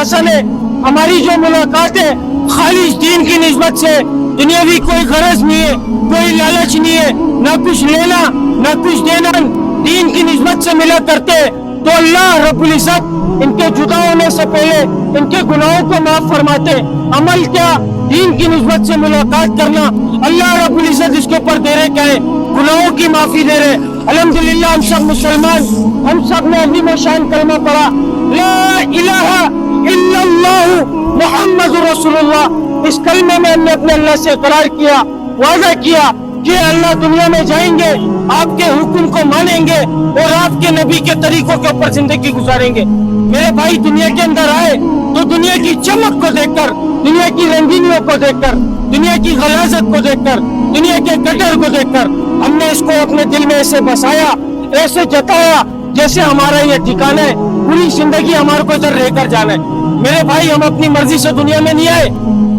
آسان ہے. ہماری جو ملاقات ہے خالص دین کی نسبت سے, دنیاوی کوئی غرض نہیں ہے, کوئی لالچ نہیں ہے, نہ کچھ لینا نہ کچھ دینا, دین کی نسبت سے ملا کرتے. تو اللہ رب العزت ان کے جدا ہونے سے پہلے ان کے گناہوں کو معاف فرماتے. عمل کیا؟ دین کی نسبت سے ملاقات کرنا. اللہ رب العزت اس کے اوپر دے رہے کیا ہے؟ گناہوں کی معافی دے رہے. الحمدللہ ہم سب مسلمان, ہم سب نے عظیم شان کلمہ پڑھا, لا الہ الا اللہ محمد رسول اللہ. اس کلمے میں ہم نے اپنے اللہ سے اقرار کیا, وعدہ کیا کہ اللہ دنیا میں جائیں گے, آپ کے حکم کو مانیں گے اور آپ کے نبی کے طریقوں کے اوپر زندگی گزاریں گے. میرے بھائی دنیا کے اندر آئے تو دنیا کی چمک کو دیکھ کر, دنیا کی رنگینیوں کو دیکھ کر, دنیا کی غلاظت کو دیکھ کر, دنیا کے گٹر کو دیکھ کر ہم نے اس کو اپنے دل میں ایسے بسایا, ایسے جتایا جیسے ہمارا یہ ٹھکانہ ہے, پوری زندگی ہمارے کو ادھر رہ کر جانا ہے. میرے بھائی ہم اپنی مرضی سے دنیا میں نہیں آئے,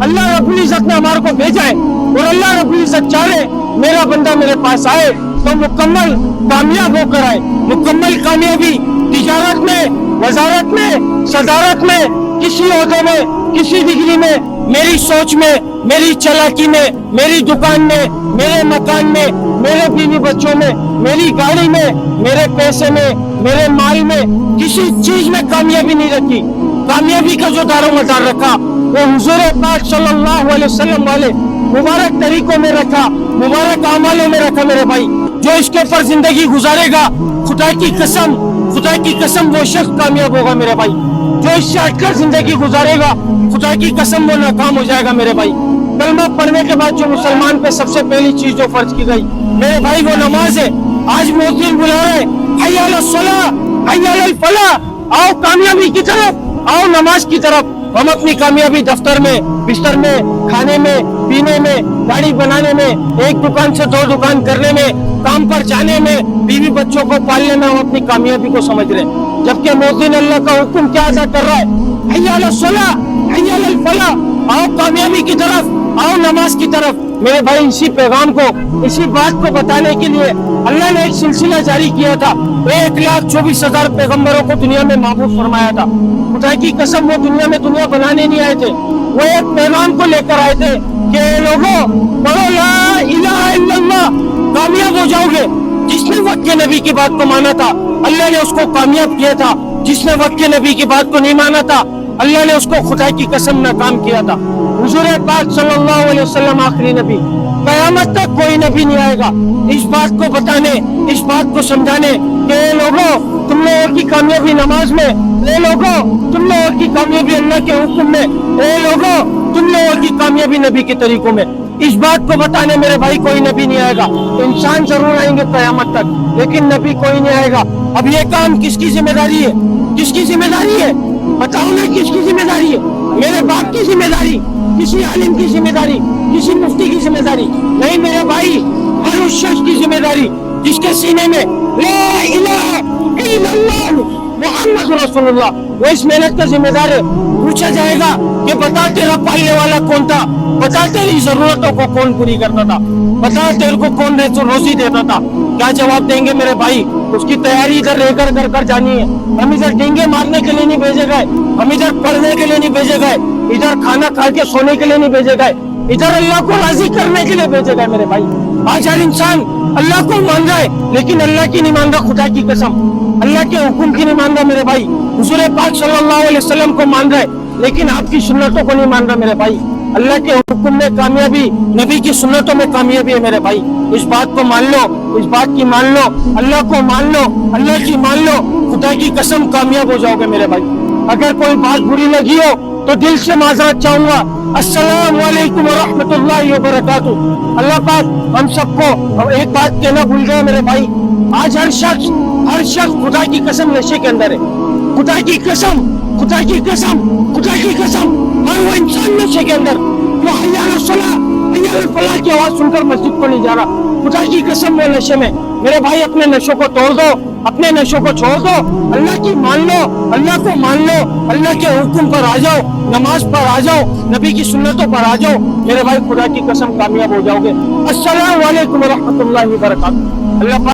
اللہ رب العزت نے ہمارے کو بھیجا ہے, اور اللہ رب العزت چاہے میرا بندہ میرے پاس آئے تو مکمل کامیاب ہو کر آئے. مکمل کامیابی تجارت میں, وزارت میں, صدارت میں, کسی عہدے میں, کسی ڈگری میں, میری سوچ میں, میری چالاکی میں, میری دکان میں, میرے مکان میں, میرے بیوی بچوں میں, میری گاڑی میں, میرے پیسے میں, میرے مال میں, کسی چیز میں کامیابی نہیں رکھی. کامیابی کا جو دار و مدار رکھا وہ حضور پاک صلی اللہ علیہ وسلم والے مبارک طریقوں میں رکھا, مبارک اعمالوں میں رکھا. میرے بھائی جو اس کے اوپر زندگی گزارے گا, خدا کی قسم وہ شخص کامیاب ہوگا. میرے بھائی جو اس سے ہٹ کر زندگی گزارے گا, خدا کی قسم وہ ناکام ہو جائے گا. میرے بھائی کلمہ پڑھنے کے بعد جو مسلمان پہ سب سے پہلی چیز جو فرض کی گئی میرے بھائی وہ نماز ہے. آج مؤذن بلا رہے حی علی الصلاۃ, حی علی الفلاح, آؤ کامیابی کی طرف, آؤ نماز کی طرف. ہم اپنی کامیابی دفتر میں, بستر میں, کھانے میں, پینے میں, گاڑی بنانے میں, ایک دکان سے دو دکان کرنے میں, کام پر جانے میں, بیوی بچوں کو پالنے میں ہم اپنی کامیابی کو سمجھ رہے ہیں, جبکہ مؤذن اللہ کا حکم کیا ادا کر رہا ہے؟ حی علی الصلاۃ, حی علی الفلاح, آؤ کامیابی کی طرف, آؤ نماز کی طرف. میرے بھائی اسی پیغام کو, اسی بات کو بتانے کے لیے اللہ نے ایک سلسلہ جاری کیا تھا. 1,24,000 پیغمبروں کو دنیا میں معبود فرمایا تھا. خدا کی قسم وہ دنیا میں دنیا بنانے نہیں آئے تھے, وہ ایک پیغام کو لے کر آئے تھے کہ لوگوں پڑھو لا الہ الا اللہ, کامیاب ہو جاؤ گے. جس نے وقت کے نبی کی بات کو مانا تھا اللہ نے اس کو کامیاب کیا تھا, جس نے وقت کے نبی کی بات کو نہیں مانا تھا اللہ نے اس کو خدا کی قسم ناکام کیا تھا. حضور پاک صلی اللہ علیہ وسلم آخری نبی, قیامت تک کوئی نبی نہیں آئے گا اس بات کو بتانے, اس بات کو سمجھانے کہ اے لوگوں تم لوگوں کی کامیابی نماز میں, اے لوگوں تم لوگوں کی کامیابی اللہ کے حکم میں, اے لوگوں تم لوگوں کی کامیابی نبی کے طریقوں میں. اس بات کو بتانے میرے بھائی کوئی نبی نہیں آئے گا. انسان ضرور آئیں گے قیامت تک, لیکن نبی کوئی نہیں آئے گا. اب یہ کام کس کی ذمہ داری ہے؟ کس کی ذمہ داری ہے؟ بتاؤ نا کس کی ذمہ داری ہے؟ میرے باپ کی ذمہ داری, کسی عالم کی ذمہ داری, کسی مفتی کی ذمہ داری نہیں. میرے بھائی ہر اس شخص کی ذمہ داری جس کے سینے میں لا الہ الا اللہ محمد رسول اللہ, وہ اس محنت کا ذمہ دار ہے. پوچھا جائے گا کہ بتا تیرا پالنے والا کون تھا, بتا تیری ضرورتوں کو کون پوری کرتا تھا, بتا تیرے کو کون روزی دیتا تھا, کیا جواب دیں گے میرے بھائی؟ اس کی تیاری ادھر رہ کر جانی ہے. ہم ادھر ڈینگے مارنے کے لیے نہیں بھیجے گئے, ہم ادھر پڑھنے کے لیے نہیں بھیجے گئے, ادھر کھانا کھا کے سونے کے لیے نہیں بھیجے گئے, ادھر اللہ کو راضی کرنے کے لیے بھیجے گئے. میرے بھائی آج ہر انسان اللہ کو مان رہا ہے لیکن اللہ کی نہیں مان رہا. خدا کی قسم اللہ کے حکم کی نہیں مان رہا. میرے بھائی حضور پاک صلی اللہ علیہ وسلم کو مان رہا ہے لیکن آپ کی سنتوں کو نہیں مان رہا. میرے بھائی اللہ کے حکم میں کامیابی, نبی کی سنتوں میں کامیابی ہے. میرے بھائی اس بات کو مان لو, اس بات کی مان لو, اللہ کو مان لو, اللہ کی مان لو, خدا کی قسم کامیاب ہو جاؤ گے. میرے بھائی اگر کوئی بات بری لگی ہو تو دل سے معذرت چاہوں گا. السلام علیکم ورحمۃ اللہ وبرکاتہ. اللہ پاک ہم سب کو ایک بات کہنا بھول گیا میرے بھائی, آج ہر شخص خدا کی قسم نشے کے اندر ہے. خدا کی قسم, خدا کی قسم, خدا کی قسم, ہر وہ انسان نشے کے اندر جو حی علی الصلاۃ, حی علی الفلاح کی آواز سن کر مسجد کو نہیں جا رہا. خدا کی قسم وہ نشے میں. میرے بھائی اپنے نشوں کو توڑ دو, اپنے نشوں کو چھوڑ دو, اللہ کی مان لو, اللہ کو مان لو, اللہ کے حکم پر آ جاؤ, نماز پر آ جاؤ, نبی کی سنتوں پر آ جاؤ. میرے بھائی خدا کی قسم کامیاب ہو جاؤ گے. السلام علیکم ورحمۃ اللہ وبرکاتہ. اللہ